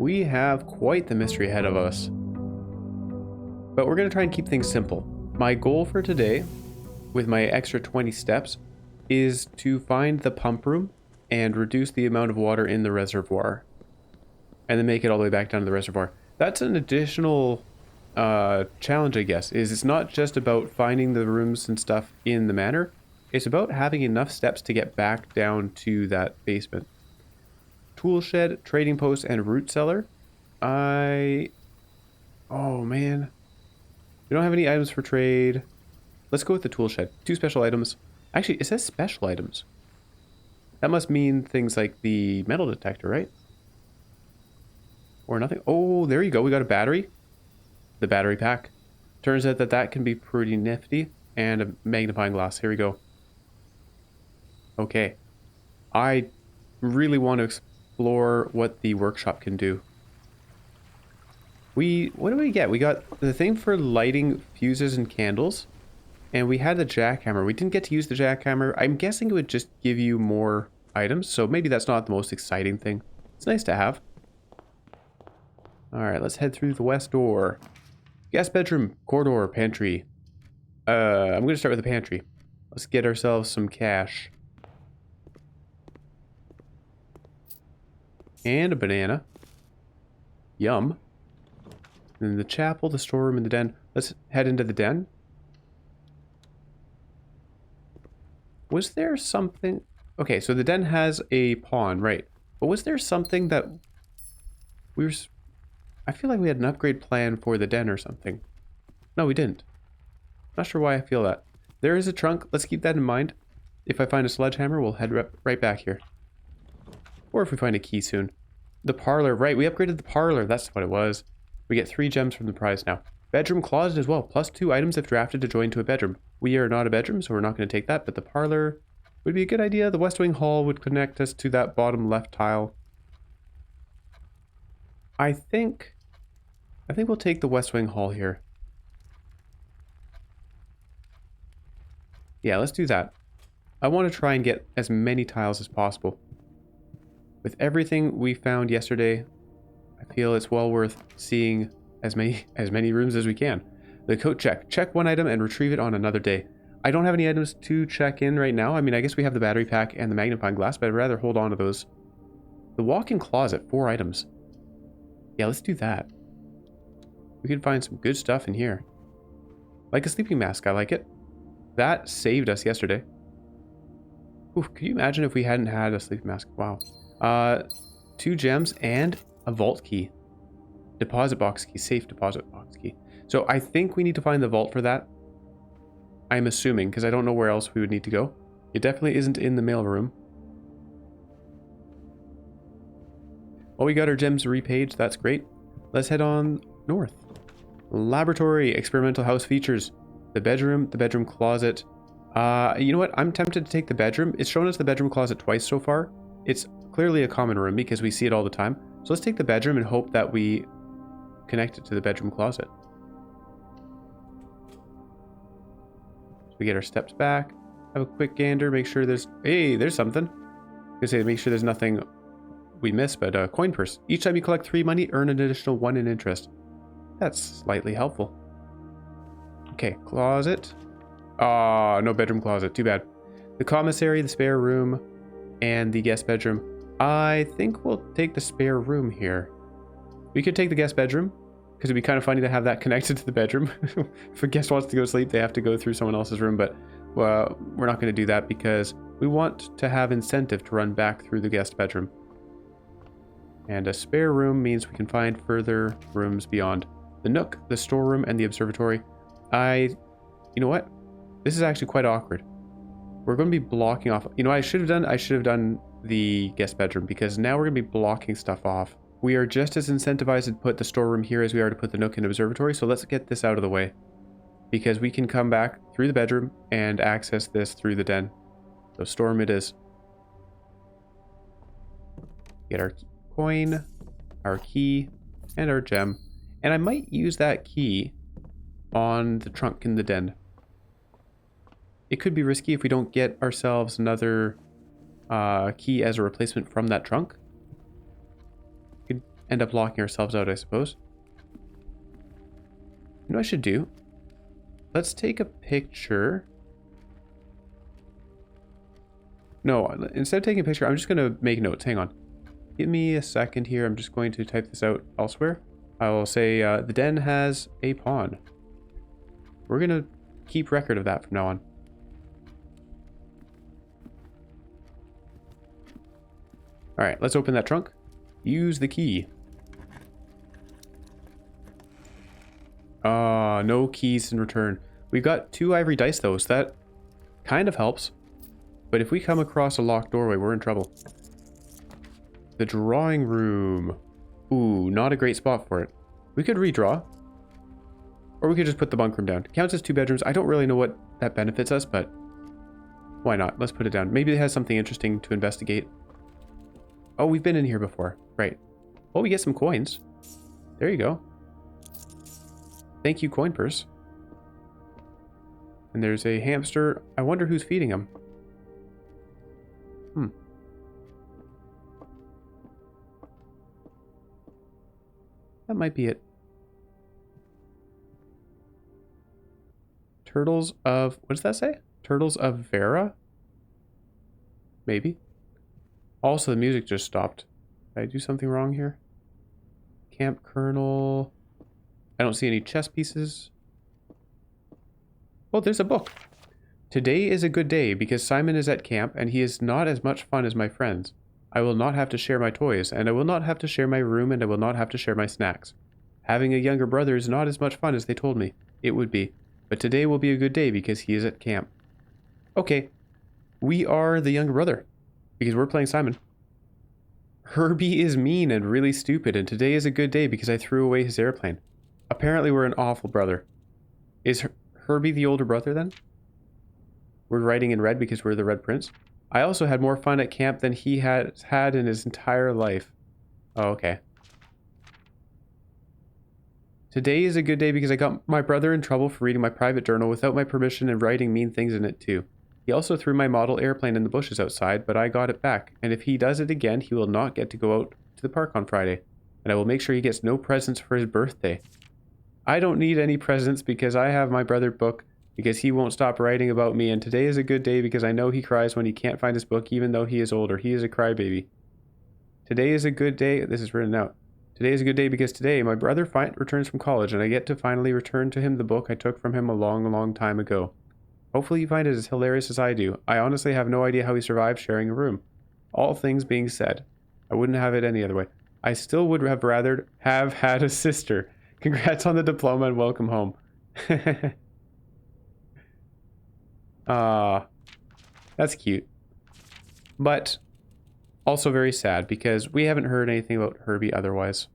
We have quite the mystery ahead of us. But we're going to try and keep things simple. My goal for today, with my extra 20 steps, is to find the pump room and reduce the amount of water in the reservoir. And then make it all the way back down to the reservoir. That's an additional challenge, I guess, is it's not just about finding the rooms and stuff in the manor. It's about having enough steps to get back down to that basement. Tool shed, trading post, and root cellar. Oh man. We don't have any items for trade. Let's go with the tool shed. 2 special items. Actually, it says special items. That must mean things like the metal detector, right? Or nothing. Oh, there you go. We got a battery. The battery pack. Turns out that that can be pretty nifty. And a magnifying glass. Here we go. Okay. I really want to explore what the workshop can do. What do we get? We got the thing for lighting fuses and candles. And we had the jackhammer. We didn't get to use the jackhammer. I'm guessing it would just give you more items. So maybe that's not the most exciting thing. It's nice to have. Alright, let's head through the west door. Guest bedroom, corridor, pantry. I'm going to start with the pantry. Let's get ourselves some cash. And a banana. Yum. And then the chapel, the storeroom, and the den. Let's head into the den. Was there something... Okay, so the den has a pawn, right. But was there something that we were... I feel like we had an upgrade plan for the den or something. No, we didn't. Not sure why I feel that. There is a trunk. Let's keep that in mind. If I find a sledgehammer, we'll head right back here. Or if we find a key soon. The parlor. Right, we upgraded the parlor. That's what it was. We get 3 gems from the prize now. Bedroom closet as well. Plus 2 items if drafted to join to a bedroom. We are not a bedroom, so we're not going to take that. But the parlor would be a good idea. The west wing hall would connect us to that bottom left tile. I think we'll take the west wing hall here. Yeah, let's do that. I want to try and get as many tiles as possible. With everything we found yesterday, I feel it's well worth seeing as many rooms as we can. The coat check. Check 1 item and retrieve it on another day. I don't have any items to check in right now. I mean, I guess we have the battery pack and the magnifying glass, but I'd rather hold on to those. The walk-in closet, 4 items. Yeah, let's do that. We can find some good stuff in here. Like a sleeping mask, I like it. That saved us yesterday. Oof, could you imagine if we hadn't had a sleeping mask? Wow. 2 gems and a vault key. Deposit box key, safe deposit box key. So I think we need to find the vault for that. I'm assuming, because I don't know where else we would need to go. It definitely isn't in the mail room. Well, we got our gems repaged. That's great. Let's head on north. Laboratory, experimental house features. The bedroom closet. You know what? I'm tempted to take the bedroom. It's shown us the bedroom closet twice so far. It's clearly a common room because we see it all the time. So let's take the bedroom and hope that we connect it to the bedroom closet. So we get our steps back. Have a quick gander. Make sure there's... Hey, there's something. I was gonna say, make sure there's nothing we missed, but a coin purse. Each time you collect 3 money, earn an additional 1 in interest. That's slightly helpful. Okay, closet. Ah, no bedroom closet. Too bad. The commissary, the spare room, and the guest bedroom. I think we'll take the spare room here. We could take the guest bedroom, because it'd be kind of funny to have that connected to the bedroom. If a guest wants to go to sleep, they have to go through someone else's room, but well, we're not going to do that because we want to have incentive to run back through the guest bedroom. And a spare room means we can find further rooms beyond. The nook, the storeroom, and the observatory. You know what? This is actually quite awkward. We're going to be blocking off... You know what I should have done the guest bedroom, because now we're going to be blocking stuff off. We are just as incentivized to put the storeroom here as we are to put the nook and observatory, so let's get this out of the way. Because we can come back through the bedroom and access this through the den. So storeroom it is. Get our coin, our key, and our gem. And I might use that key on the trunk in the den. It could be risky if we don't get ourselves another key as a replacement from that trunk. We could end up locking ourselves out, I suppose. You know what I should do? Let's take a picture. No, instead of taking a picture, I'm just going to make notes. Hang on. Give me a second here. I'm just going to type this out elsewhere. I will say the den has a pawn. We're going to keep record of that from now on. All right, let's open that trunk. Use the key. No keys in return. We've got 2 ivory dice though, so that kind of helps. But if we come across a locked doorway, we're in trouble. The drawing room. Ooh, not a great spot for it. We could redraw. Or we could just put the bunk room down. It counts as 2 bedrooms. I don't really know what that benefits us, but why not? Let's put it down. Maybe it has something interesting to investigate. Oh, we've been in here before. Right. Oh, we get some coins. There you go. Thank you, coin purse. And there's a hamster. I wonder who's feeding him. That might be it. Turtles of... What does that say? Turtles of Vera? Maybe. Also, the music just stopped. Did I do something wrong here? Camp Colonel... I don't see any chess pieces. Oh, there's a book. Today is a good day because Simon is at camp and he is not as much fun as my friends. I will not have to share my toys, and I will not have to share my room, and I will not have to share my snacks. Having a younger brother is not as much fun as they told me it would be, but today will be a good day because he is at camp. Okay, we are the younger brother because we're playing Simon. Herbie is mean and really stupid, and today is a good day because I threw away his airplane. Apparently we're an awful brother. Is Herbie the older brother then? We're writing in red because we're the Red Prince. I also had more fun at camp than he has had in his entire life. Oh, okay. Today is a good day because I got my brother in trouble for reading my private journal without my permission and writing mean things in it too. He also threw my model airplane in the bushes outside, but I got it back. And if he does it again, he will not get to go out to the park on Friday. And I will make sure he gets no presents for his birthday. I don't need any presents because I have my brother book because he won't stop writing about me, and today is a good day because I know he cries when he can't find his book even though he is older. He is a crybaby. Today is a good day. This is written out. Today is a good day because today my brother returns from college and I get to finally return to him the book I took from him a long, long time ago. Hopefully you find it as hilarious as I do. I honestly have no idea how he survived sharing a room. All things being said, I wouldn't have it any other way. I still would have rather have had a sister. Congrats on the diploma and welcome home. That's cute. But also very sad because we haven't heard anything about Herbie otherwise.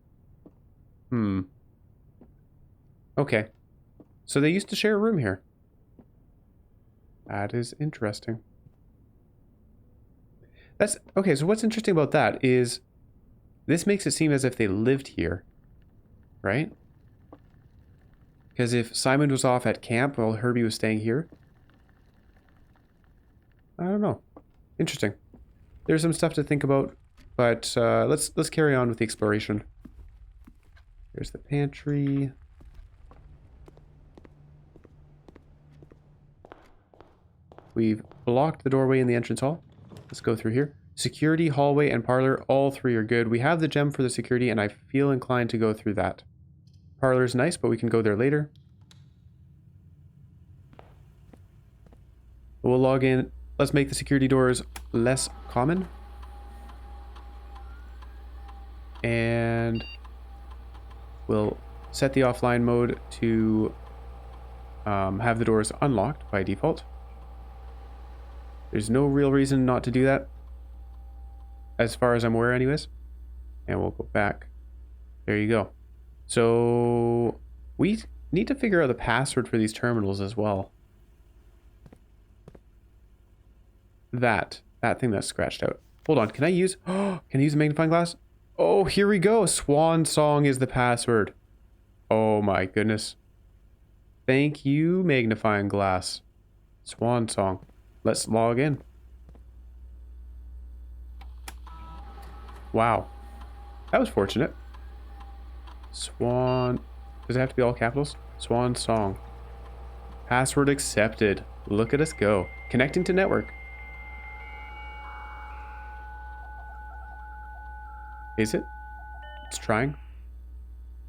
Okay. So they used to share a room here. That is interesting. That's okay, so what's interesting about that is this makes it seem as if they lived here, right? Because if Simon was off at camp while Herbie was staying here, I don't know. Interesting. There's some stuff to think about, but let's carry on with the exploration. There's the pantry. We've blocked the doorway in the entrance hall. Let's go through here. Security, hallway, and parlor, all 3 are good. We have the gem for the security, and I feel inclined to go through that. Parlor's nice, but we can go there later. We'll log in. Let's make the security doors less common. And we'll set the offline mode to have the doors unlocked by default. There's no real reason not to do that, as far as I'm aware anyways. And we'll go back. There you go. So we need to figure out the password for these terminals as well. That thing that's scratched out. Hold on, can I use can I use a magnifying glass? Oh, here we go. Swan song is the password. Oh my goodness. Thank you, magnifying glass. Swan song. Let's log in. Wow. That was fortunate. Swan. Does it have to be all capitals? Swan song. Password accepted. Look at us go. Connecting to network. Is it? It's trying.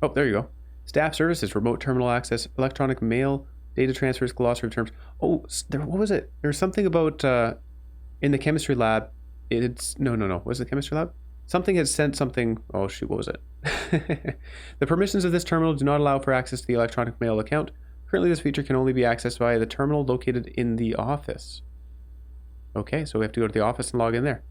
Oh, there you go. Staff services, remote terminal access, electronic mail, data transfers, glossary of terms. Oh, what was it? There's something about in the chemistry lab. No. Was it the chemistry lab? Something had sent something. Oh shoot, what was it? The permissions of this terminal do not allow for access to the electronic mail account. Currently, this feature can only be accessed via the terminal located in the office. Okay, so we have to go to the office and log in there.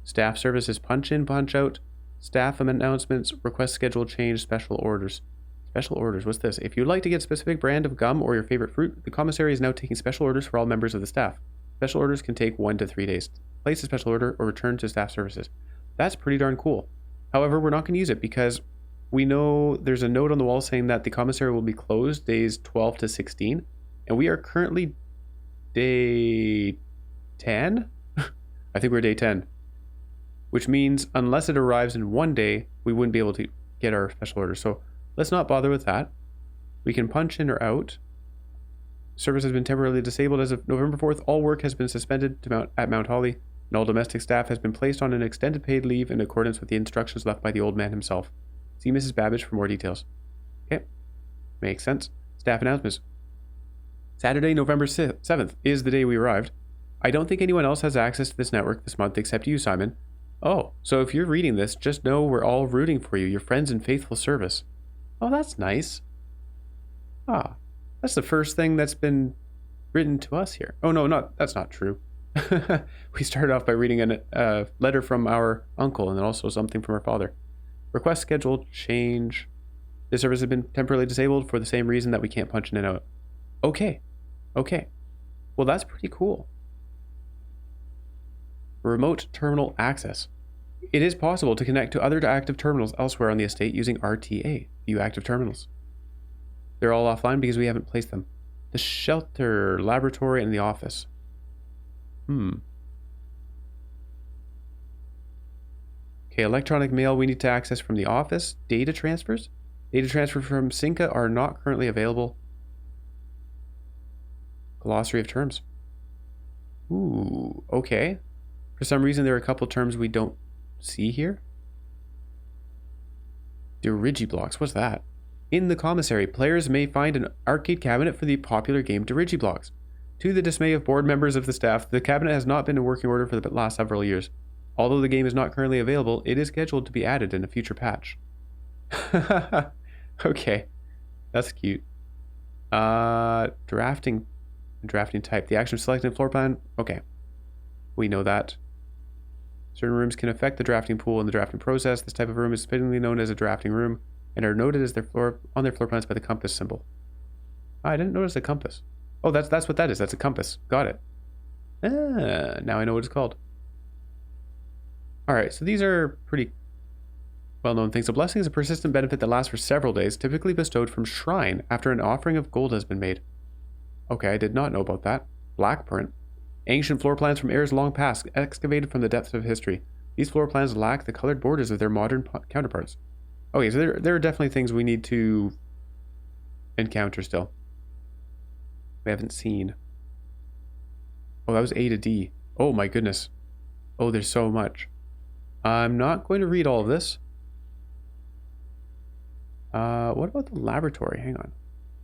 Staff services, punch in, punch out. Staff announcements, request schedule change, special orders. Special orders, what's this? If you'd like to get a specific brand of gum or your favorite fruit, the commissary is now taking special orders for all members of the staff. Special orders can take 1 to 3 days. Place a special order or return to staff services. That's pretty darn cool. However, we're not going to use it because we know there's a note on the wall saying that the commissary will be closed days 12 to 16. And we are currently day 10? I think we're day 10. Which means unless it arrives in 1 day, we wouldn't be able to get our special order. So let's not bother with that. We can punch in or out. Service has been temporarily disabled as of November 4th. All work has been suspended at Mount Holly, and all domestic staff has been placed on an extended paid leave in accordance with the instructions left by the old man himself. See Mrs. Babbage for more details. Okay, makes sense. Staff announcements. Saturday, November 7th is the day we arrived. I don't think anyone else has access to this network this month except you, Simon. Oh, so if you're reading this, just know we're all rooting for you, your friends in faithful service. Oh, that's nice. Ah, that's the first thing that's been written to us here. Oh, no, that's not true. We started off by reading a letter from our uncle and then also something from our father. Request schedule change. This service has been temporarily disabled for the same reason that we can't punch in and out. Okay. Well, that's pretty cool. Remote terminal access. It is possible to connect to other active terminals elsewhere on the estate using RTA, view active terminals. They're all offline because we haven't placed them. The shelter, laboratory, and the office. Okay, electronic mail we need to access from the office. Data transfers. Data transfers from Cinca are not currently available. Glossary of terms. Ooh, okay. For some reason, there are a couple terms we don't see here. Dirigiblocks, what's that? In the commissary, players may find an arcade cabinet for the popular game Dirigiblocks. To the dismay of board members of the staff, the cabinet has not been in working order for the last several years. Although the game is not currently available, it is scheduled to be added in a future patch. Okay, that's cute. Drafting type. The action of selecting floor plan. Okay, we know that. Certain rooms can affect the drafting pool in the drafting process. This type of room is fittingly known as a drafting room and are noted as on their floor plans by the compass symbol. I didn't notice a compass. Oh, that's what that is. That's a compass. Got it. Now I know what it's called. Alright, so these are pretty well-known things. A blessing is a persistent benefit that lasts for several days, typically bestowed from shrine after an offering of gold has been made. Okay, I did not know about that. Blackburn. Ancient floor plans from eras long past, excavated from the depths of history. These floor plans lack the colored borders of their modern counterparts. Okay, so there are definitely things we need to encounter still. We haven't seen. Oh, that was A to D. Oh my goodness. Oh, there's so much. I'm not going to read all of this. What about the laboratory? Hang on.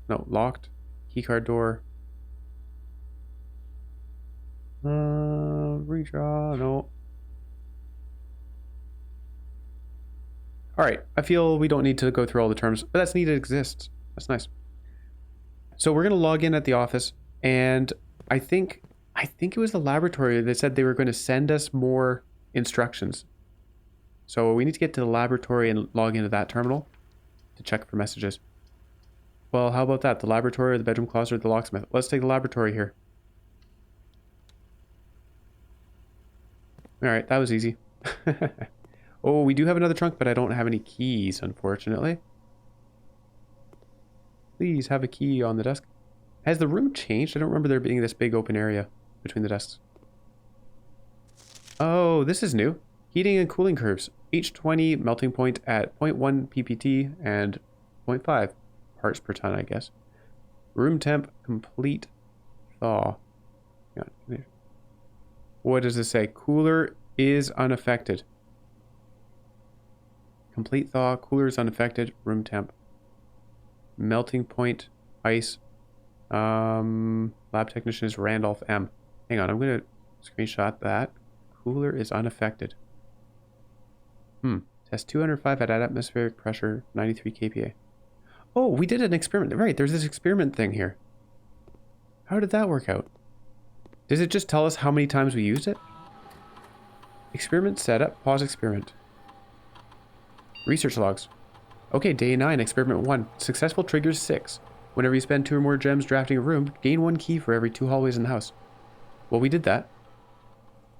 No, locked. Keycard door. Redraw, no. Alright, I feel we don't need to go through all the terms, but that's neat it exists. That's nice. So we're going to log in at the office, and I think it was the laboratory that said they were going to send us more instructions. So we need to get to the laboratory and log into that terminal to check for messages. Well, how about that? The laboratory or the bedroom closet or the locksmith? Let's take the laboratory here. Alright, that was easy. Oh, we do have another trunk, but I don't have any keys, unfortunately. Please have a key on the desk. Has the room changed? I don't remember there being this big open area between the desks. Oh, this is new. Heating and cooling curves. H20 melting point at 0.1 ppt and 0.5 parts per ton, I guess. Room temp complete thaw. What does this say? Cooler is unaffected. Complete thaw, cooler is unaffected, room temp. Melting point, ice. Lab technician is Randolph M. Hang on, I'm going to screenshot that. Cooler is unaffected. Test 205 at atmospheric pressure, 93 kPa. Oh, we did an experiment. Right, there's this experiment thing here. How did that work out? Does it just tell us how many times we used it? Experiment setup, pause experiment. Research logs. Okay, day 9, experiment 1. Successful triggers 6. Whenever you spend 2 or more gems drafting a room, gain 1 key for every 2 hallways in the house. Well, we did that.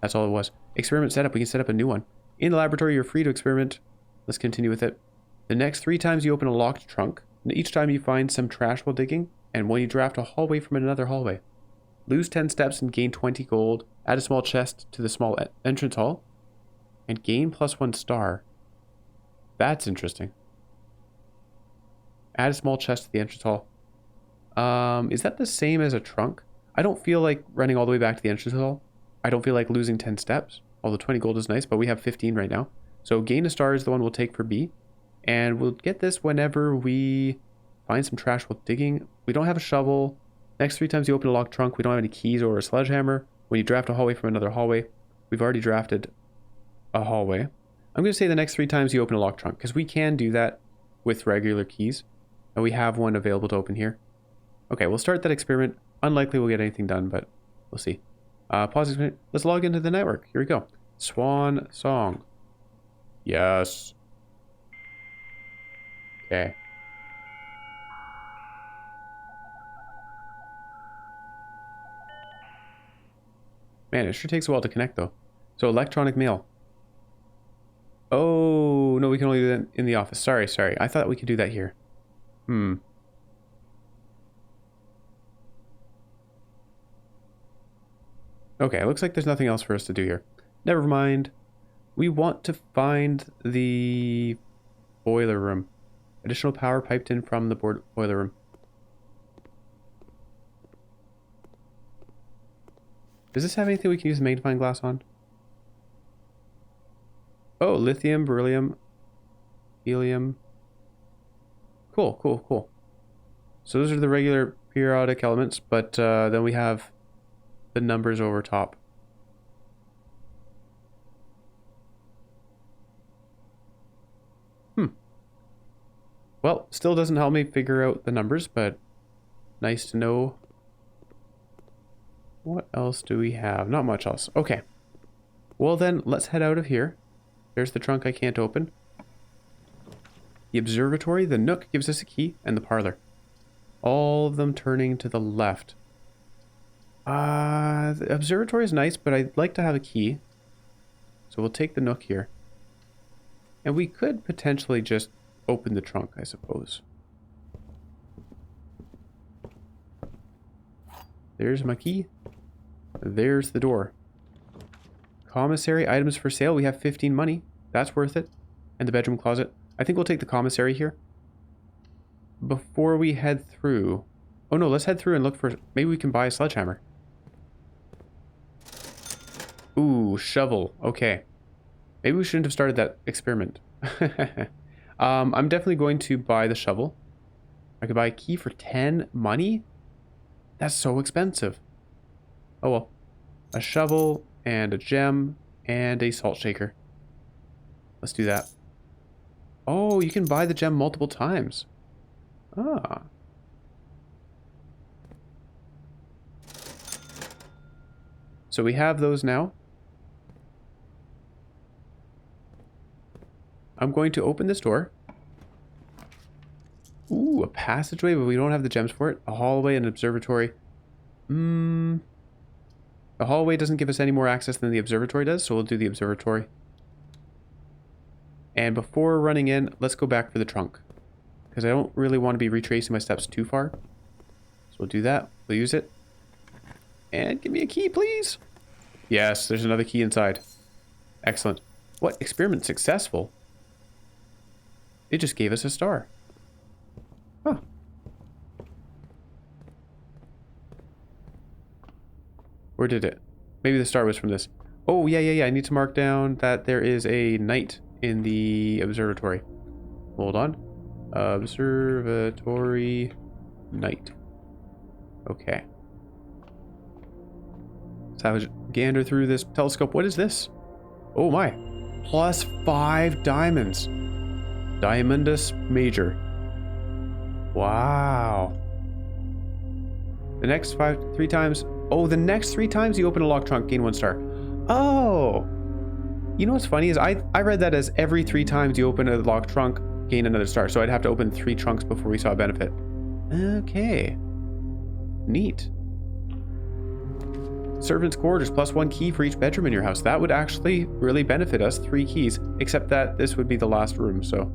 That's all it was. Experiment setup, we can set up a new one. In the laboratory, you're free to experiment. Let's continue with it. The next 3 times you open a locked trunk, and each time you find some trash while digging, and when you draft a hallway from another hallway. Lose 10 steps and gain 20 gold. Add a small chest to the small entrance hall, and gain +1 star. That's interesting. Add a small chest to the entrance hall. Is that the same as a trunk? I don't feel like running all the way back to the entrance hall. I don't feel like losing 10 steps. Although 20 gold is nice, but we have 15 right now. So gain a star is the one we'll take for B. And we'll get this whenever we find some trash while digging. We don't have a shovel. Next 3 times you open a locked trunk, we don't have any keys or a sledgehammer. When you draft a hallway from another hallway, we've already drafted a hallway. I'm going to say the next 3 times you open a locked trunk, because we can do that with regular keys. And we have one available to open here. Okay, we'll start that experiment. Unlikely we'll get anything done, but we'll see. Pause experiment. Let's log into the network. Here we go. Swan song. Yes. Okay. Man, it sure takes a while to connect, though. So, electronic mail. Oh, no, we can only do that in the office. Sorry. I thought we could do that here. Okay, it looks like there's nothing else for us to do here. Never mind. We want to find the boiler room. Additional power piped in from the boiler room. Does this have anything we can use magnifying glass on? Oh, lithium, beryllium, helium. Cool. So those are the regular periodic elements, but then we have the numbers over top. Well, still doesn't help me figure out the numbers, but nice to know. What else do we have? Not much else. Okay. Well then, let's head out of here. There's the trunk I can't open. The observatory, the nook gives us a key, and the parlor. All of them turning to the left. The observatory is nice, but I'd like to have a key. So we'll take the nook here. And we could potentially just open the trunk, I suppose. There's my key. There's the door. Commissary, items for sale. We have 15 money. That's worth it. And the bedroom closet. I think we'll take the commissary here. Before we head through. Oh no, let's head through and look for... Maybe we can buy a sledgehammer. Ooh, shovel. Okay. Maybe we shouldn't have started that experiment. I'm definitely going to buy the shovel. I could buy a key for 10 money? That's so expensive. Oh well. A shovel and a gem and a salt shaker. Let's do that. Oh, you can buy the gem multiple times. Ah. So we have those now. I'm going to open this door. Ooh, a passageway, but we don't have the gems for it. A hallway and an observatory. The hallway doesn't give us any more access than the observatory does, so we'll do the observatory. And before running in, let's go back for the trunk. Because I don't really want to be retracing my steps too far. So we'll do that. We'll use it. And give me a key, please. Yes, there's another key inside. Excellent. What? Experiment successful? It just gave us a star. Huh. Where did it? Maybe the star was from this. Oh, yeah. I need to mark down that there is a night in the observatory. Hold on. Observatory night. Okay. Let's have a gander through this telescope. What is this? Oh my. +5 diamonds. Diamondus Major. Wow. The next 3 times. Oh, the next 3 times you open a locked trunk, gain 1 star. Oh. You know what's funny is I read that as every 3 times you open a locked trunk, gain another star. So I'd have to open 3 trunks before we saw a benefit. Okay. Neat. Servant's quarters, +1 key for each bedroom in your house. That would actually really benefit us. 3 keys, except that this would be the last room, so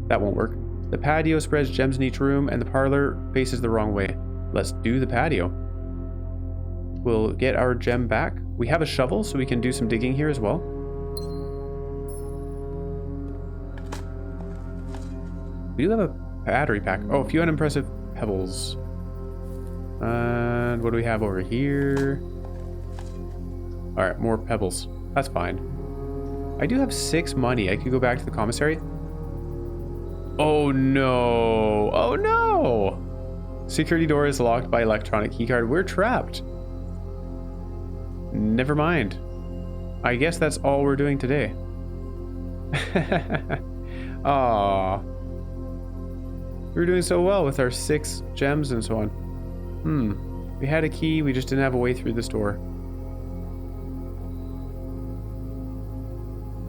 that won't work. The patio spreads gems in each room, and the parlor faces the wrong way. Let's do the patio. We'll get our gem back. We have a shovel, so we can do some digging here as well. We do have a battery pack. Oh, a few unimpressive pebbles. And what do we have over here? Alright, more pebbles. That's fine. I do have 6 money. I could go back to the commissary. Oh no! Oh no! Security door is locked by electronic keycard. We're trapped. Never mind. I guess that's all we're doing today. Aww. We were doing so well with our 6 gems and so on. We had a key, we just didn't have a way through this door.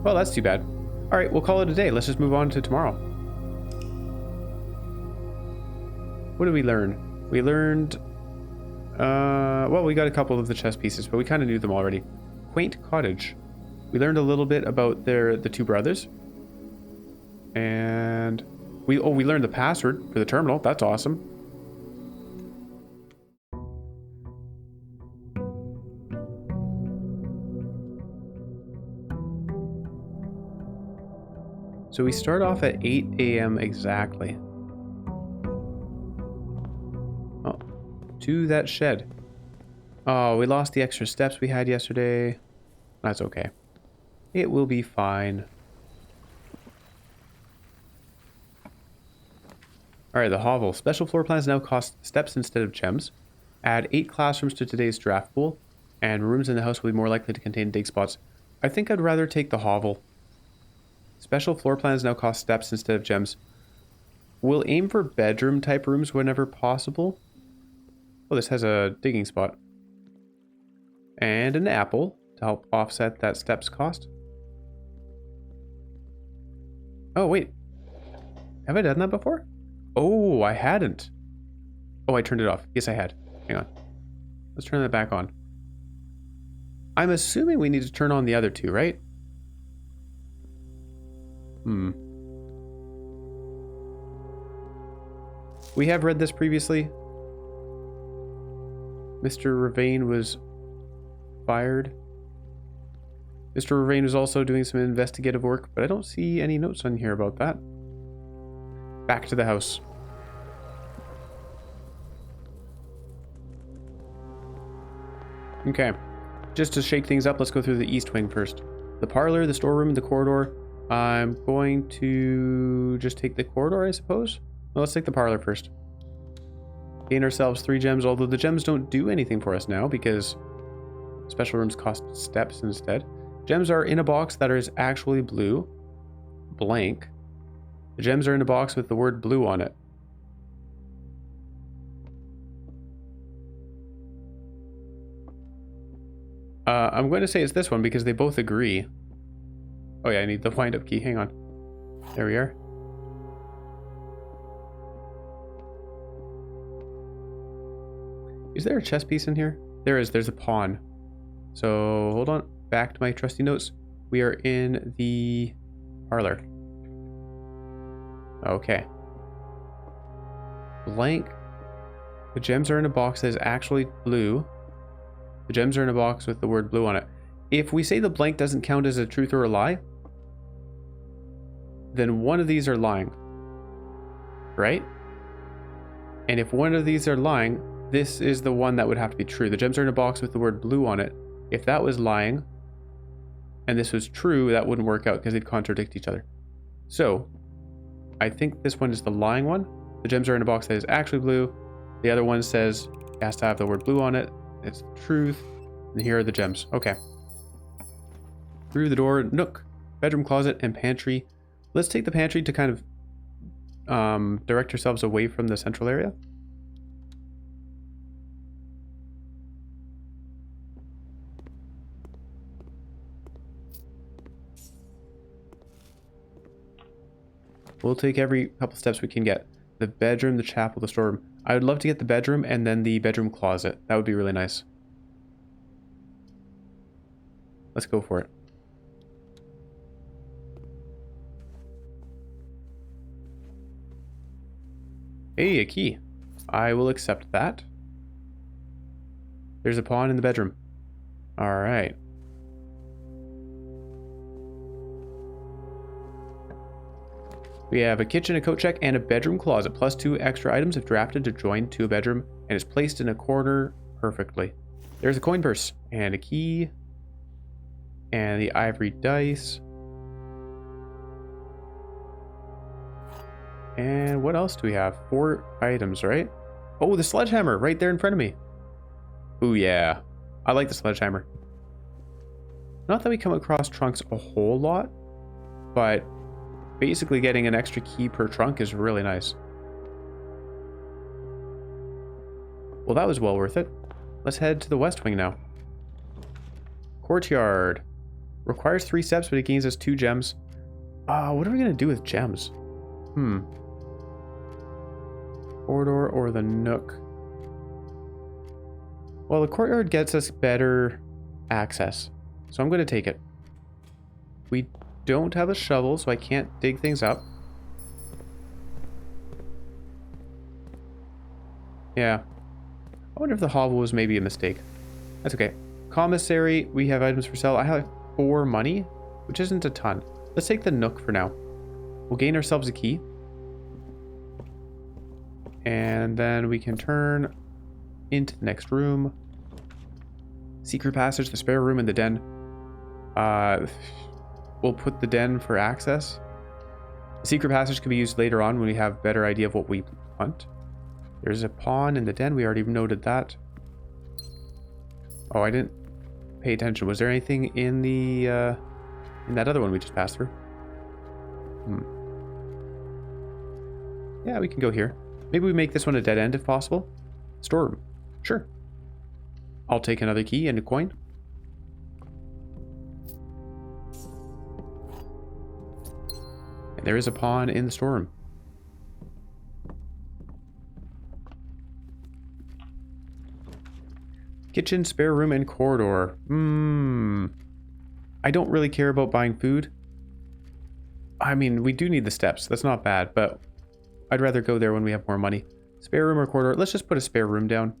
Well, that's too bad. Alright, we'll call it a day. Let's just move on to tomorrow. What did we learn? We learned... well, we got a couple of the chess pieces, but we kind of knew them already. Quaint cottage. We learned a little bit about the 2 brothers. And... we learned the password for the terminal. That's awesome. So we start off at 8 a.m. exactly. Oh, to that shed. Oh, we lost the extra steps we had yesterday. That's okay. It will be fine. Alright, the hovel. Special floor plans now cost steps instead of gems. Add 8 classrooms to today's draft pool, and rooms in the house will be more likely to contain dig spots. I think I'd rather take the hovel. Special floor plans now cost steps instead of gems. We'll aim for bedroom type rooms whenever possible. Oh, this has a digging spot. And an apple to help offset that steps cost. Oh, wait. Have I done that before? Oh, I hadn't. Oh, I turned it off. Yes, I had. Hang on. Let's turn that back on. I'm assuming we need to turn on the other 2, right? We have read this previously. Mr. Ravane was fired. Mr. Ravane was also doing some investigative work, but I don't see any notes on here about that. Back to the house. Okay. Just to shake things up, let's go through the east wing first. The parlor, the storeroom, the corridor. I'm going to just take the corridor, I suppose. Well, let's take the parlor first. Gain ourselves 3 gems, although the gems don't do anything for us now because special rooms cost steps instead. Gems are in a box that is actually blue. Blank. The gems are in a box with the word blue on it. I'm going to say it's this one because they both agree. Oh yeah, I need the wind-up key. Hang on. There we are. Is there a chess piece in here? There is. There's a pawn. So, hold on. Back to my trusty notes. We are in the parlor. Okay. Blank. The gems are in a box that is actually blue. The gems are in a box with the word blue on it. If we say the blank doesn't count as a truth or a lie, then one of these are lying. Right? And if one of these are lying, this is the one that would have to be true. The gems are in a box with the word blue on it. If that was lying, and this was true, that wouldn't work out because they'd contradict each other. So, I think this one is the lying one. The gems are in a box that is actually blue. The other one says it has to have the word blue on it. It's the truth. And here are the gems. Okay. Through the door, nook, bedroom, closet, and pantry. Let's take the pantry to kind of direct ourselves away from the central area. We'll take every couple steps we can get. The bedroom, the chapel, the storeroom. I would love to get the bedroom and then the bedroom closet. That would be really nice. Let's go for it. Hey, a key. I will accept that. There's a pawn in the bedroom. All right. We have a kitchen, a coat check, and a bedroom closet. Plus 2 extra items if drafted to join to a bedroom and is placed in a corner perfectly. There's a coin purse and a key and the ivory dice. And what else do we have? 4 items, right? Oh, the sledgehammer right there in front of me. Ooh, yeah. I like the sledgehammer. Not that we come across trunks a whole lot, but basically getting an extra key per trunk is really nice. Well, that was well worth it. Let's head to the west wing now. Courtyard. Requires 3 steps, but it gains us 2 gems. What are we going to do with gems? Corridor or the nook? Well, the courtyard gets us better access, so I'm going to take it. We don't have a shovel, so I can't dig things up. Yeah. I wonder if the hovel was maybe a mistake. That's okay. Commissary, we have items for sale. I have 4 money, which isn't a ton. Let's take the nook for now. We'll gain ourselves a key. And then we can turn into the next room. Secret passage, the spare room, and the den. We'll put the den for access. The secret passage can be used later on when we have a better idea of what we want. There's a pawn in the den. We already noted that. Oh, I didn't pay attention. Was there anything in the in that other one we just passed through? Yeah, we can go here. Maybe we make this one a dead end if possible. Storeroom. Sure. I'll take another key and a coin. And there is a pawn in the storeroom. Kitchen, spare room, and corridor. I don't really care about buying food. I mean, we do need the steps. That's not bad, but I'd rather go there when we have more money. Spare room or corridor? Let's just put a spare room down.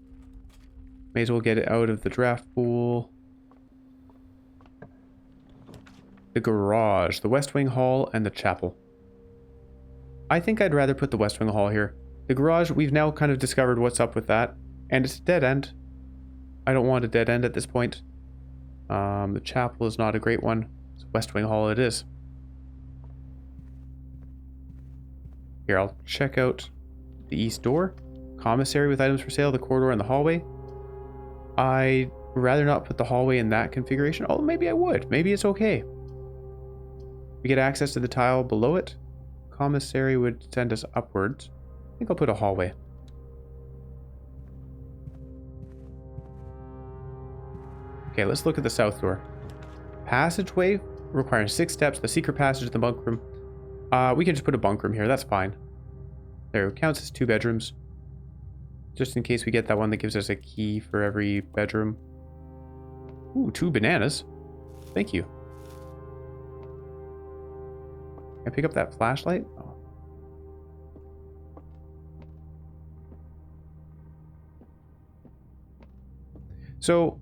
May as well get it out of the draft pool. The garage, the West Wing Hall, and the chapel. I think I'd rather put the West Wing Hall here. The garage, we've now kind of discovered what's up with that. And it's a dead end. I don't want a dead end at this point. The chapel is not a great one. So West Wing Hall it is. Here, I'll check out the east door. Commissary with items for sale, the corridor, and the hallway. I'd rather not put the hallway in that configuration. Oh, maybe I would. Maybe it's okay. We get access to the tile below it. Commissary would send us upwards. I think I'll put a hallway. Okay, let's look at the south door. Passageway requires 6 steps. The secret passage to the bunk room. We can just put a bunk room here. That's fine. There, it counts as 2 bedrooms. Just in case we get that one that gives us a key for every bedroom. Ooh, 2 bananas. Thank you. Can I pick up that flashlight? Oh. So,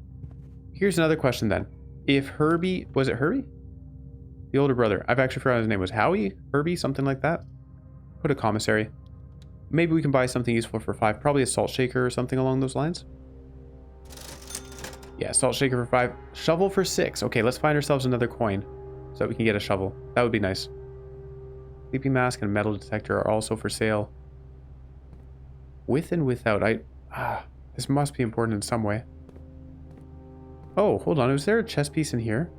here's another question then. If Herbie... Was it Herbie? The older brother. I've actually forgotten his name. Was Howie? Herbie? Something like that? Put a commissary. Maybe we can buy something useful for 5. Probably a salt shaker or something along those lines. Yeah, salt shaker for 5. Shovel for 6. Okay, let's find ourselves another coin so that we can get a shovel. That would be nice. Sleeping mask and metal detector are also for sale. With and without. This must be important in some way. Oh, hold on. Was there a chess piece in here?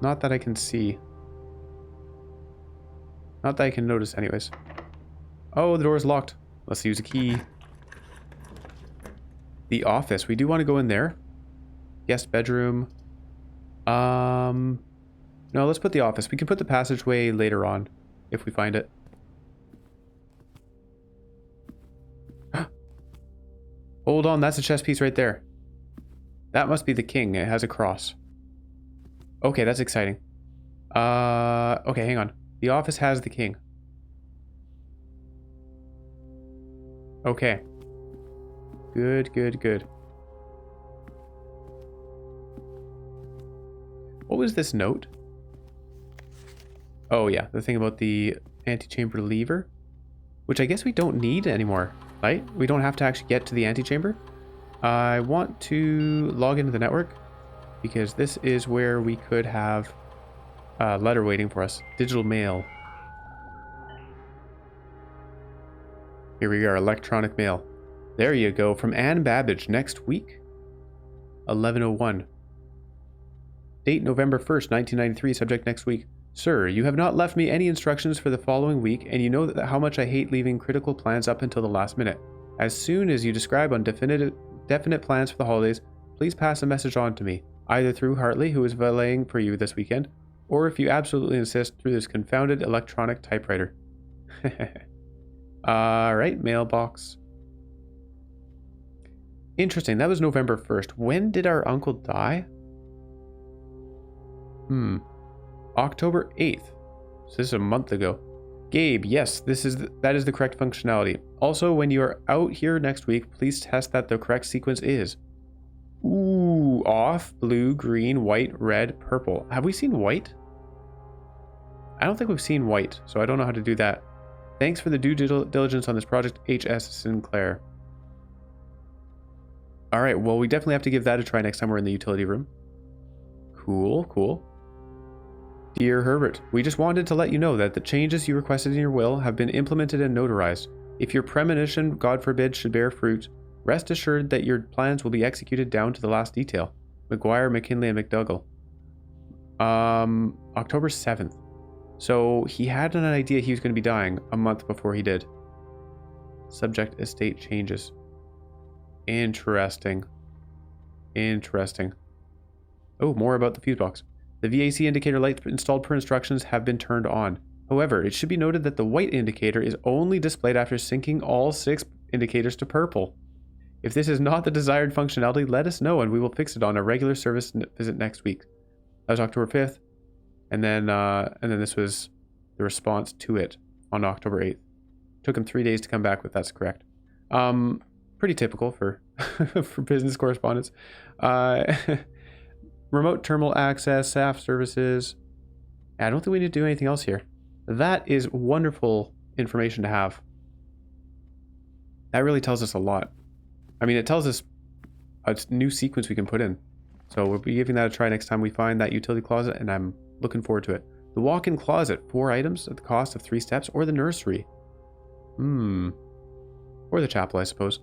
Not that I can see. Not that I can notice anyways. Oh, the door is locked. Let's use a key. The office. We do want to go in there. Guest bedroom. No, let's put the office. We can put the passageway later on if we find it. Hold on, that's a chess piece right there. That must be the king. It has a cross. Okay, that's exciting. Okay, hang on. The office has the king. Okay. Good, good, good. What was this note? Oh yeah, the thing about the antechamber lever, which I guess we don't need anymore, right? We don't have to actually get to the antechamber. I want to log into the network because this is where we could have a letter waiting for us. Digital mail. Here we are, electronic mail. There you go, from Anne Babbage, next week. 11:01. Date November 1st, 1993, subject next week. Sir, you have not left me any instructions for the following week, and you know that how much I hate leaving critical plans up until the last minute. As soon as you describe on definite plans for the holidays, please pass a message on to me, either through Hartley, who is valeting for you this weekend, or if you absolutely insist, through this confounded electronic typewriter. Alright, mailbox. Interesting, that was November 1st. When did our uncle die? October 8th. So this is a month ago. Gabe, yes, that is the correct functionality. Also, when you are out here next week, please test that the correct sequence is. Ooh, off, blue, green, white, red, purple. Have we seen white? I don't think we've seen white, so I don't know how to do that. Thanks for the due diligence on this project, H.S. Sinclair. Alright, well, we definitely have to give that a try next time we're in the utility room. Cool, cool. Dear Herbert, we just wanted to let you know that the changes you requested in your will have been implemented and notarized. If your premonition, God forbid, should bear fruit, rest assured that your plans will be executed down to the last detail. McGuire, McKinley, and McDougall. October 7th. So he had an idea he was going to be dying a month before he did. Subject estate changes. Interesting. Interesting. Oh, more about the fuse box. The VAC indicator lights installed per instructions have been turned on. However, it should be noted that the white indicator is only displayed after syncing all 6 indicators to purple. If this is not the desired functionality, let us know and we will fix it on a regular service visit next week. That was October 5th. And then this was the response to it on October 8th. Took him 3 days to come back with that's correct. Pretty typical for for business correspondence. Remote terminal access, staff services. I don't think we need to do anything else here. That is wonderful information to have. That really tells us a lot. I mean, it tells us a new sequence we can put in. So we'll be giving that a try next time we find that utility closet, and I'm looking forward to it. The walk-in closet, 4 items at the cost of 3 steps, or the nursery. Or the chapel, I suppose.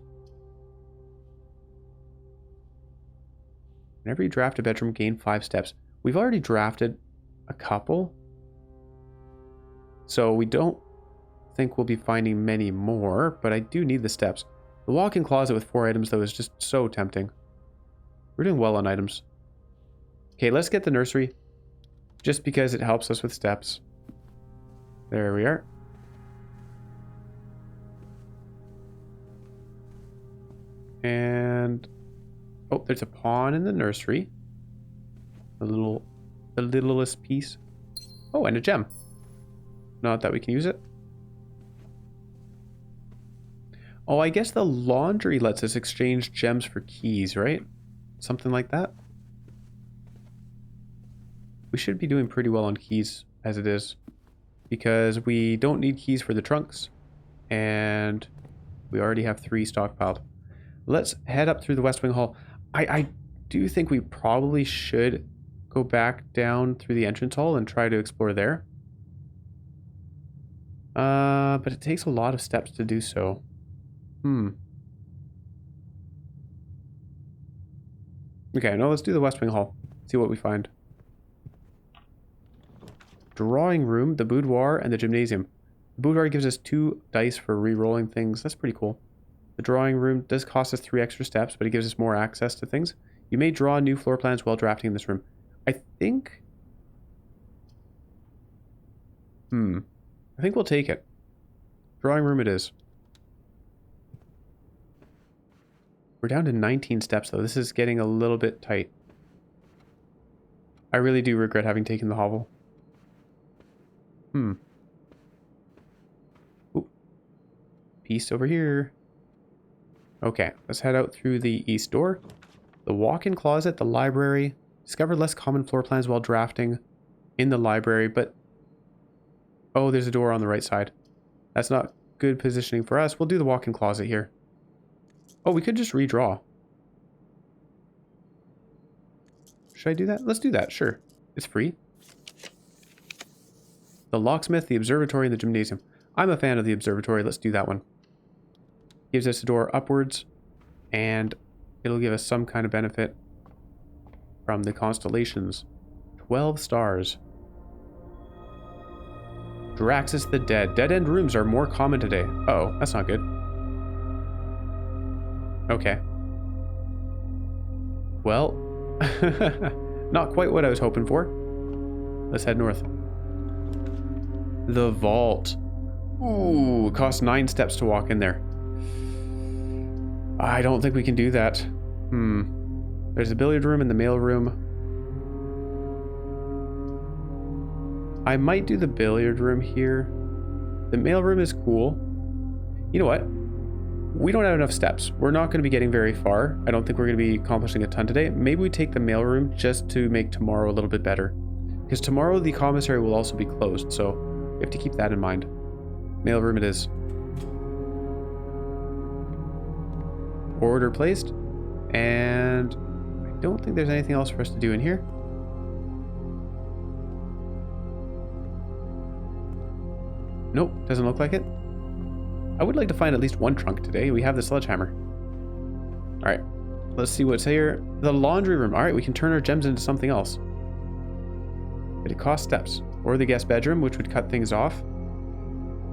Whenever you draft a bedroom, gain 5 steps. We've already drafted a couple. So we don't think we'll be finding many more, but I do need the steps. The walk-in closet with 4 items, though, is just so tempting. We're doing well on items. Okay, let's get the nursery. Just because it helps us with steps. There we are. And... oh, there's a pawn in the nursery. The littlest piece. Oh, and a gem. Not that we can use it. Oh, I guess the laundry lets us exchange gems for keys, right? Something like that. We should be doing pretty well on keys as it is, because we don't need keys for the trunks, and we already have 3 stockpiled. Let's head up through the West Wing Hall. I do think we probably should go back down through the entrance hall and try to explore there. But it takes a lot of steps to do so. Okay, no, let's do the West Wing Hall. See what we find. Drawing room, the boudoir, and the gymnasium. The boudoir gives us 2 dice for re-rolling things. That's pretty cool. The drawing room does cost us 3 extra steps, but it gives us more access to things. You may draw new floor plans while drafting in this room. I think we'll take it. Drawing room it is. We're down to 19 steps, though. This is getting a little bit tight. I really do regret having taken the hovel. Ooh. Piece over here. Okay, let's head out through the east door. The walk-in closet, the library. Discovered less common floor plans while drafting in the library, but... Oh, there's a door on the right side. That's not good positioning for us. We'll do the walk-in closet here. Oh, we could just redraw. Should I do that? Let's do that, sure. It's free. The locksmith, the observatory, and the gymnasium. I'm a fan of the observatory. Let's do that one. Gives us a door upwards, and it'll give us some kind of benefit from the constellations. 12 stars. Draxus the Dead. Dead-end rooms are more common today. Uh-oh, that's not good. Okay. Well, not quite what I was hoping for. Let's head north. The vault. Ooh, it costs 9 steps to walk in there. I don't think we can do that. There's a billiard room and the mail room. I might do the billiard room here. The mail room is cool. You know what? We don't have enough steps. We're not going to be getting very far. I don't think we're going to be accomplishing a ton today. Maybe we take the mail room just to make tomorrow a little bit better. Because tomorrow the commissary will also be closed, so we have to keep that in mind. Mail room it is. Order placed. And I don't think there's anything else for us to do in here. Nope, doesn't look like it. I would like to find at least one trunk today. We have the sledgehammer. Alright, let's see what's here. The laundry room. Alright, we can turn our gems into something else. But it costs steps. Or the guest bedroom, which would cut things off.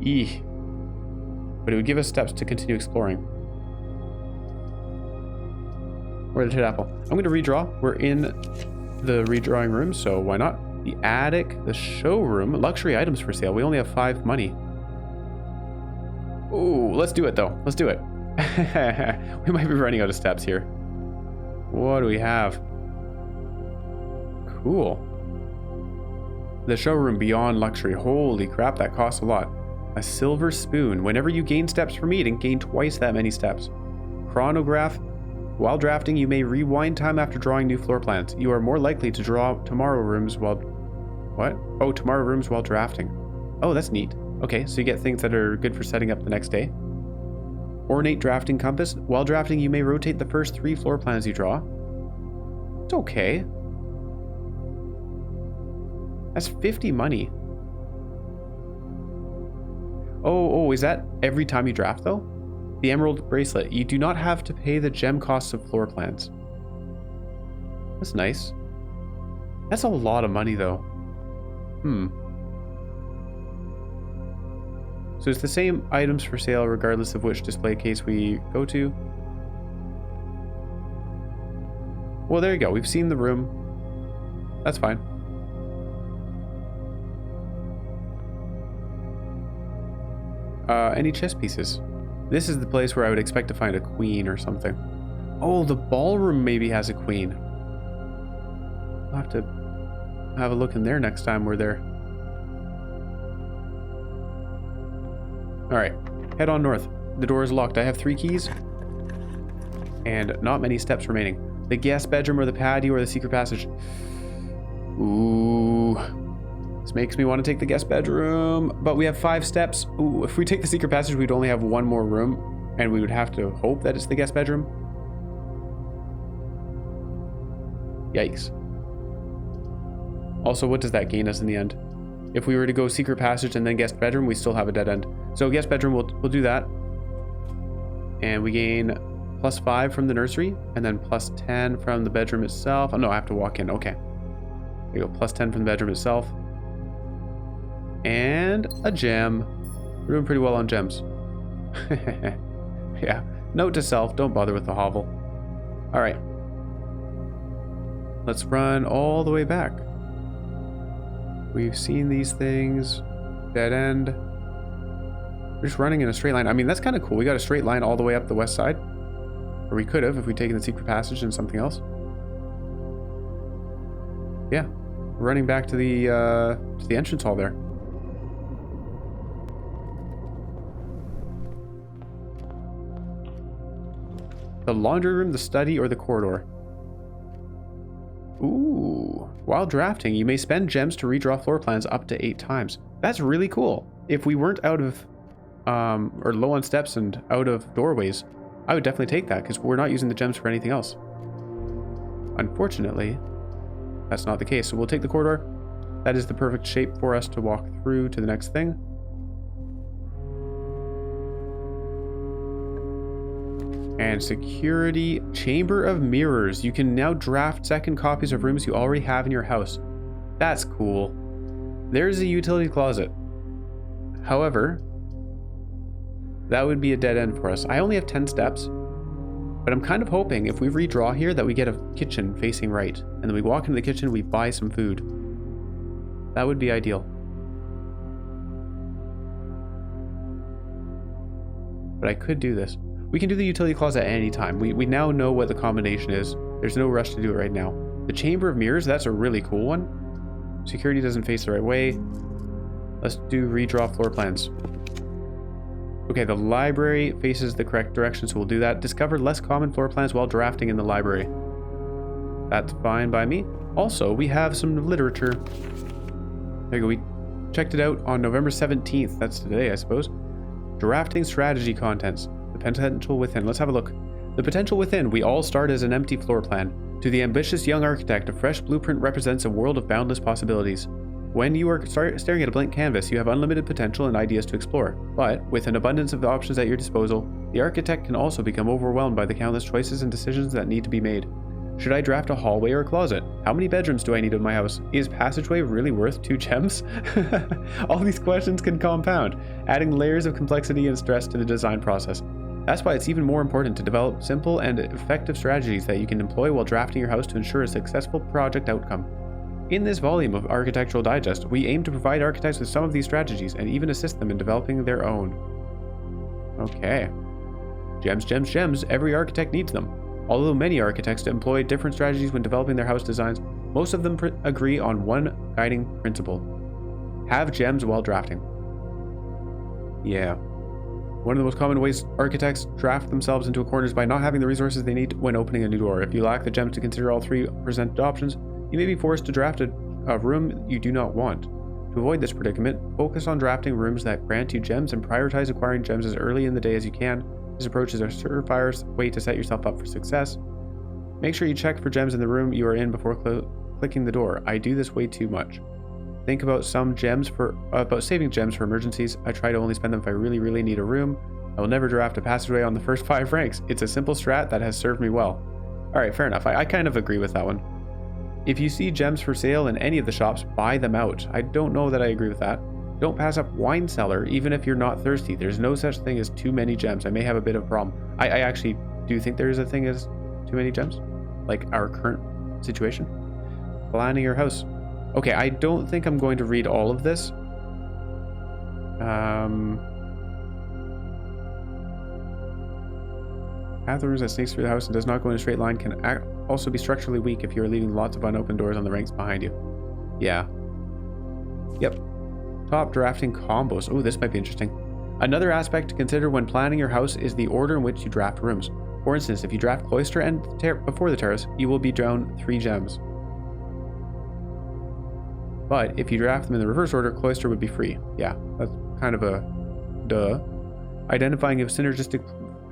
Eeh. But it would give us steps to continue exploring. Or the tit apple. I'm going to redraw. We're in the redrawing room, so why not? The attic, the showroom, luxury items for sale. We only have 5 money. Ooh, let's do it though. Let's do it. We might be running out of steps here. What do we have? Cool. The showroom beyond luxury. Holy crap, that costs a lot. A silver spoon. Whenever you gain steps from eating, gain twice that many steps. Chronograph. While drafting, you may rewind time after drawing new floor plans. You are more likely to draw tomorrow rooms while... What? Oh, tomorrow rooms while drafting. Oh, that's neat. Okay, so you get things that are good for setting up the next day. Ornate drafting compass. While drafting, you may rotate the first 3 floor plans you draw. It's okay. That's 50 money. Oh, is that every time you draft, though? The emerald bracelet. You do not have to pay the gem costs of floor plans. That's nice. That's a lot of money, though. So it's the same items for sale regardless of which display case we go to. Well, there you go. We've seen the room. That's fine. Any chess pieces? This is the place where I would expect to find a queen or something. Oh, the ballroom maybe has a queen. I'll have to have a look in there next time we're there. Alright, head on north. The door is locked. I have 3 keys. And not many steps remaining. The guest bedroom or the patio or the secret passage. Ooh. This makes me want to take the guest bedroom, but we have 5 steps. Ooh, if we take the secret passage, we'd only have 1 more room, and we would have to hope that it's the guest bedroom. Yikes. Also, what does that gain us in the end? If we were to go secret passage and then guest bedroom, we still have a dead end. So guest bedroom, we'll do that. And we gain +5 from the nursery, and then +10 from the bedroom itself. Oh no, I have to walk in. Okay. There you go, +10 from the bedroom itself. And a gem. We're doing pretty well on gems. Yeah. Note to self, don't bother with the hovel. All right. Let's run all the way back. We've seen these things. Dead end. We're just running in a straight line. I mean, that's kind of cool. We got a straight line all the way up the west side. Or we could have if we'd taken the secret passage and something else. Yeah. We're running back to the entrance hall there. The laundry room, the study, or the corridor. Ooh. While drafting, you may spend gems to redraw floor plans up to 8 times. That's really cool. If we weren't out of, or low on steps and out of doorways, I would definitely take that because we're not using the gems for anything else. Unfortunately, that's not the case. So we'll take the corridor. That is the perfect shape for us to walk through to the next thing. And security, chamber of mirrors. You can now draft second copies of rooms you already have in your house. That's cool. There's a utility closet. However, that would be a dead end for us. I only have 10 steps, but I'm kind of hoping if we redraw here that we get a kitchen facing right. And then we walk into the kitchen, we buy some food. That would be ideal. But I could do this. We can do the utility closet at any time. We now know what the combination is. There's no rush to do it right now. The chamber of mirrors, that's a really cool one. Security doesn't face the right way. Let's do redraw floor plans. Okay, the library faces the correct direction, so we'll do that. Discover less common floor plans while drafting in the library. That's fine by me. Also, we have some literature. There you go. We checked it out on November 17th. That's today, I suppose. Drafting strategy contents. The potential within. Let's have a look. The potential within. We all start as an empty floor plan. To the ambitious young architect, a fresh blueprint represents a world of boundless possibilities. When you are staring at a blank canvas, you have unlimited potential and ideas to explore. But, with an abundance of options at your disposal, the architect can also become overwhelmed by the countless choices and decisions that need to be made. Should I draft a hallway or a closet? How many bedrooms do I need in my house? Is passageway really worth 2 gems? All these questions can compound, adding layers of complexity and stress to the design process. That's why it's even more important to develop simple and effective strategies that you can employ while drafting your house to ensure a successful project outcome. In this volume of Architectural Digest, we aim to provide architects with some of these strategies and even assist them in developing their own. Okay. Gems, gems, gems. Every architect needs them. Although many architects employ different strategies when developing their house designs, most of them agree on one guiding principle. Have gems while drafting. Yeah. One of the most common ways architects draft themselves into a corner is by not having the resources they need when opening a new door. If you lack the gems to consider all 3 presented options, you may be forced to draft a room you do not want. To avoid this predicament, focus on drafting rooms that grant you gems and prioritize acquiring gems as early in the day as you can. This approach is a surefire way to set yourself up for success. Make sure you check for gems in the room you are in before clicking the door. I do this way too much. Think about saving gems for emergencies. I try to only spend them if I really need a room. I will never draft a passageway on the first 5 ranks. It's a simple strat that has served me well. Alright, fair enough. I kind of agree with that one. If you see gems for sale in any of the shops, buy them out. I don't know that I agree with that. Don't pass up wine cellar, even if you're not thirsty. There's no such thing as too many gems. I may have a bit of a problem. I actually do think there is a thing as too many gems, like our current situation. Planning your house. Okay, I don't think I'm going to read all of this. Path that snakes through the house and does not go in a straight line can also be structurally weak if you are leaving lots of unopened doors on the ranks behind you. Yeah. Yep. Top drafting combos. Oh, this might be interesting. Another aspect to consider when planning your house is the order in which you draft rooms. For instance, if you draft cloister and before the terrace, you will be down 3 gems. But if you draft them in the reverse order, cloister would be free. Yeah, that's kind of a duh. Identifying a synergistic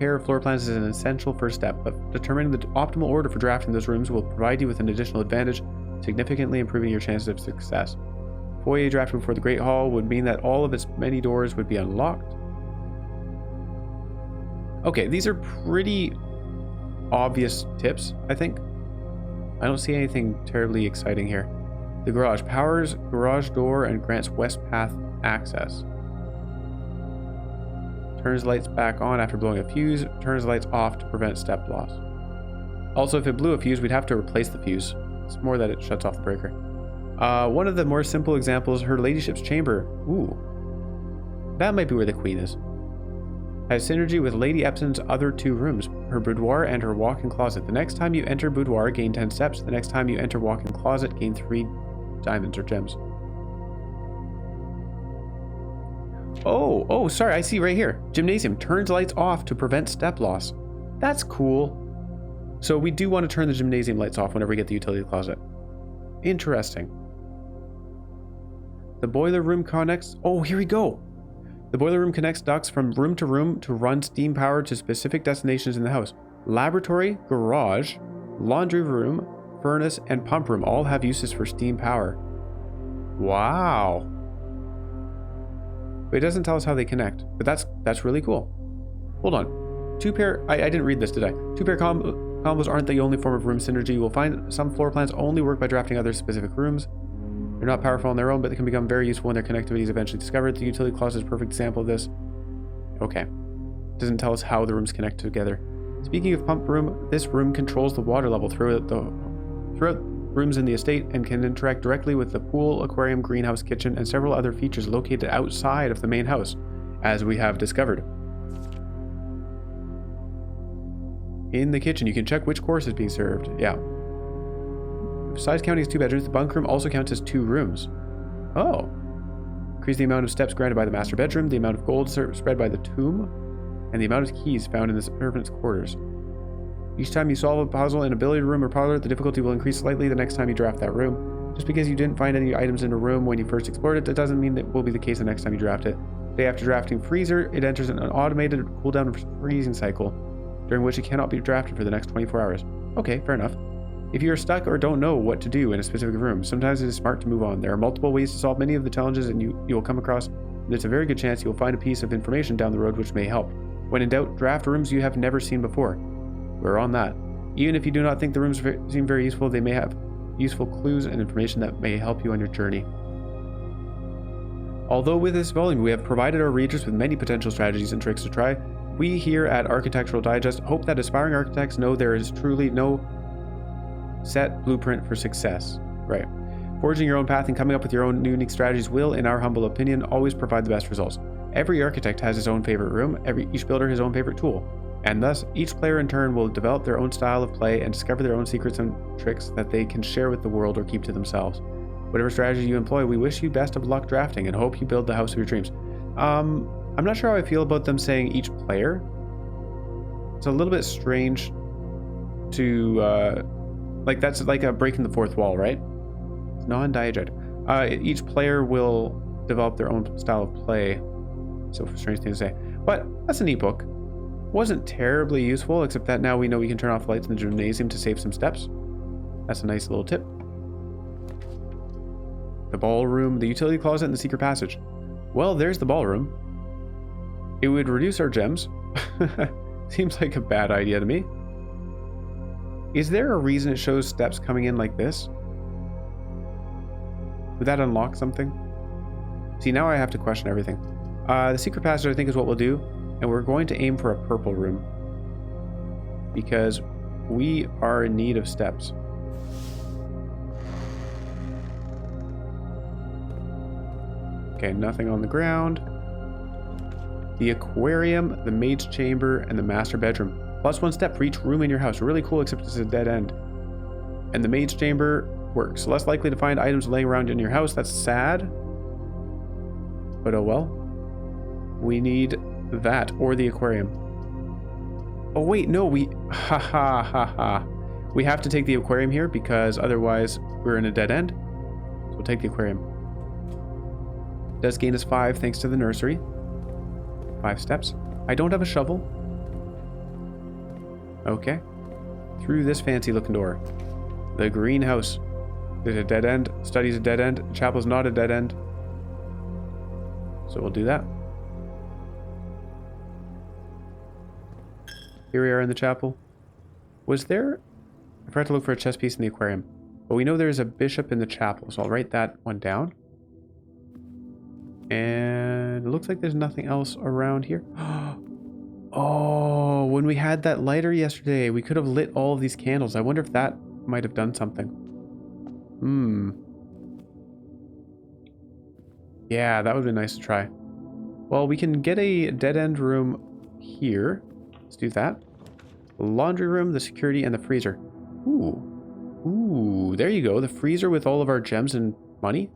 pair of floor plans is an essential first step, but determining the optimal order for drafting those rooms will provide you with an additional advantage, significantly improving your chances of success. Foyer drafting before the Great Hall would mean that all of its many doors would be unlocked. Okay, these are pretty obvious tips, I think. I don't see anything terribly exciting here. The garage powers garage door and grants west path access. Turns lights back on after blowing a fuse. Turns lights off to prevent step loss. Also, if it blew a fuse, we'd have to replace the fuse. It's more that it shuts off the breaker. One of the more simple examples, her ladyship's chamber. Ooh. That might be where the queen is. Has synergy with Lady Epson's other 2 rooms, her boudoir and her walk-in closet. The next time you enter boudoir, gain 10 steps. The next time you enter walk-in closet, gain 3 diamonds or gems. Oh, sorry, I see right here. Gymnasium turns lights off to prevent step loss. That's cool. So we do want to turn the gymnasium lights off whenever we get the utility closet. Interesting. The boiler room connects. Oh, here we go. The boiler room connects ducts from room to run steam power to specific destinations in the house. Laboratory, garage, laundry room, furnace, and pump room all have uses for steam power. Wow. But it doesn't tell us how they connect, but that's really cool. Hold on. 2 pair, I didn't read this, did I? 2 pair combos aren't the only form of room synergy. You will find some floor plans only work by drafting other specific rooms. They're not powerful on their own, but they can become very useful when their connectivity is eventually discovered. The utility closet is a perfect example of this. Okay. Doesn't tell us how the rooms connect together. Speaking of pump room, this room controls the water level throughout rooms in the estate and can interact directly with the pool, aquarium, greenhouse, kitchen, and several other features located outside of the main house, as we have discovered. In the kitchen, you can check which course is being served. Yeah. Besides counting as 2 bedrooms, the bunk room also counts as 2 rooms. Oh. Increase the amount of steps granted by the master bedroom, the amount of gold spread by the tomb, and the amount of keys found in the servants' quarters. Each time you solve a puzzle in a billiard room or parlor, the difficulty will increase slightly the next time you draft that room. Just because you didn't find any items in a room when you first explored it, that doesn't mean that will be the case the next time you draft it. Day after drafting freezer, it enters an automated cooldown freezing cycle, during which it cannot be drafted for the next 24 hours. Okay, fair enough. If you are stuck or don't know what to do in a specific room, sometimes it is smart to move on. There are multiple ways to solve many of the challenges and you will come across, and it's a very good chance you will find a piece of information down the road which may help. When in doubt, draft rooms you have never seen before. We're on that. Even if you do not think the rooms seem very useful, they may have useful clues and information that may help you on your journey. Although with this volume we have provided our readers with many potential strategies and tricks to try, we here at Architectural Digest hope that aspiring architects know there is truly no set blueprint for success. Right. Forging your own path and coming up with your own unique strategies will, in our humble opinion, always provide the best results. Every architect has his own favorite room, each builder his own favorite tool. And thus, each player in turn will develop their own style of play and discover their own secrets and tricks that they can share with the world or keep to themselves. Whatever strategy you employ, we wish you best of luck drafting and hope you build the house of your dreams. I'm not sure how I feel about them saying each player. It's a little bit strange to, like that's like a breaking the fourth wall, right? It's non-diegetic. Each player will develop their own style of play. So strange thing to say. But that's a neat book. Wasn't terribly useful, except that now we know we can turn off lights in the gymnasium to save some steps. That's a nice little tip. The ballroom, the utility closet, and the secret passage. Well, there's the ballroom. It would reduce our gems. Seems like a bad idea to me. Is there a reason it shows steps coming in like this? Would that unlock something? See, now I have to question everything. The secret passage, I think, is what we'll do. And we're going to aim for a purple room. Because we are in need of steps. Okay, nothing on the ground. The aquarium, the maid's chamber, and the master bedroom. +1 step for each room in your house. Really cool, except it's a dead end. And the maid's chamber works. Less likely to find items laying around in your house. That's sad. But oh well. We need that or the aquarium. Oh wait, no, we we have to take the aquarium here because otherwise we're in a dead end. We'll take the aquarium. Does gain us 5 thanks to the nursery. 5 steps. I don't have a shovel. Okay. Through this fancy looking door. The greenhouse. There's a dead end. Study's a dead end. Chapel's not a dead end. So we'll do that. Here we are in the chapel. Was there... I forgot to look for a chess piece in the aquarium. But we know there's a bishop in the chapel, so I'll write that one down. And it looks like there's nothing else around here. Oh, when we had that lighter yesterday, we could have lit all of these candles. I wonder if that might have done something. Yeah, that would be nice to try. Well, we can get a dead-end room here. Let's do that. Laundry room, the security, and the freezer. Ooh. Ooh, there you go. The freezer with all of our gems and money.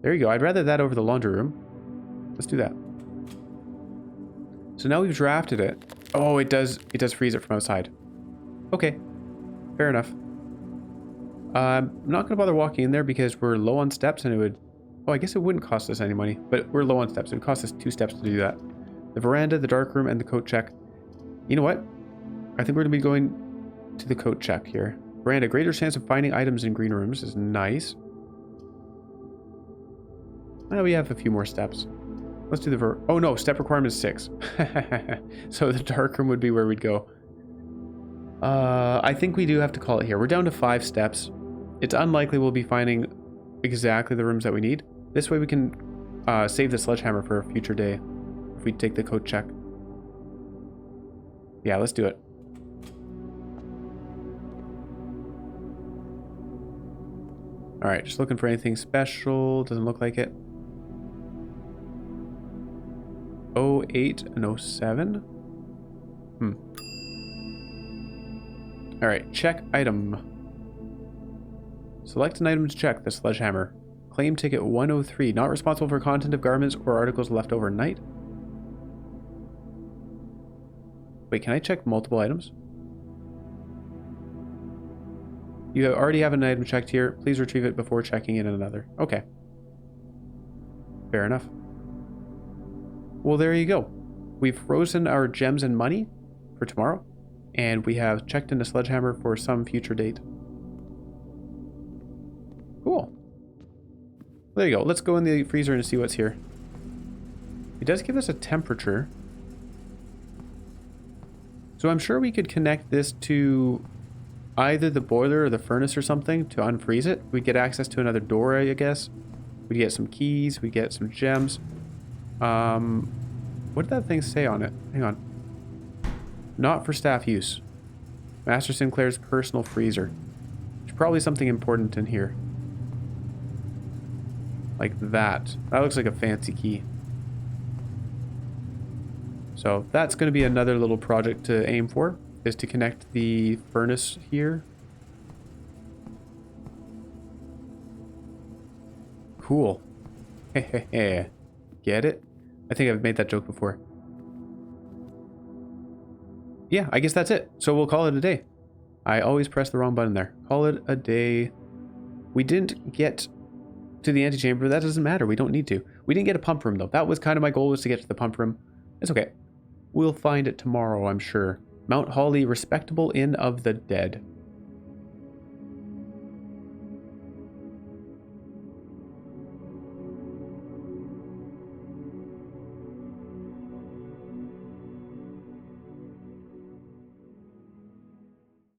There you go. I'd rather that over the laundry room. Let's do that. So now we've drafted it. Oh, it does freeze it from outside. Okay. Fair enough. I'm not going to bother walking in there because we're low on steps and it would... Oh, I guess it wouldn't cost us any money, but we're low on steps. It would cost us 2 steps to do that. The veranda, the dark room, and the coat check. You know what? I think we're going to be going to the coat check here. Veranda, greater chance of finding items in green rooms is nice. Well, we have a few more steps. Let's do the oh no, step requirement is 6. So the dark room would be where we'd go. I think we do have to call it here. We're down to 5 steps. It's unlikely we'll be finding exactly the rooms that we need. This way we can save the sledgehammer for a future day if we take the coat check. Yeah, let's do it. Alright, just looking for anything special. Doesn't look like it. 08 and 07? Alright, check item. Select an item to check, the sledgehammer. Claim ticket 103, not responsible for content of garments or articles left overnight. Wait, can I check multiple items? You already have an item checked here. Please retrieve it before checking in another. Okay. Fair enough. Well, there you go. We've frozen our gems and money for tomorrow. And we have checked in a sledgehammer for some future date. Cool. There you go. Let's go in the freezer and see what's here. It does give us a temperature. So I'm sure we could connect this to either the boiler or the furnace or something to unfreeze it. We'd get access to another door, I guess. We'd get some keys. We'd get some gems. What did that thing say on it? Hang on. Not for staff use. Master Sinclair's personal freezer. There's probably something important in here. Like that. That looks like a fancy key. So that's going to be another little project to aim for, is to connect the furnace here. Cool. Hehehe. Get it? I think I've made that joke before. Yeah, I guess that's it. So we'll call it a day. I always press the wrong button there. Call it a day. We didn't get to the antechamber, but that doesn't matter. We don't need to. We didn't get a pump room, though. That was kind of my goal, was to get to the pump room. It's okay. We'll find it tomorrow, I'm sure. Mount Holly, Respectable Inn of the Dead.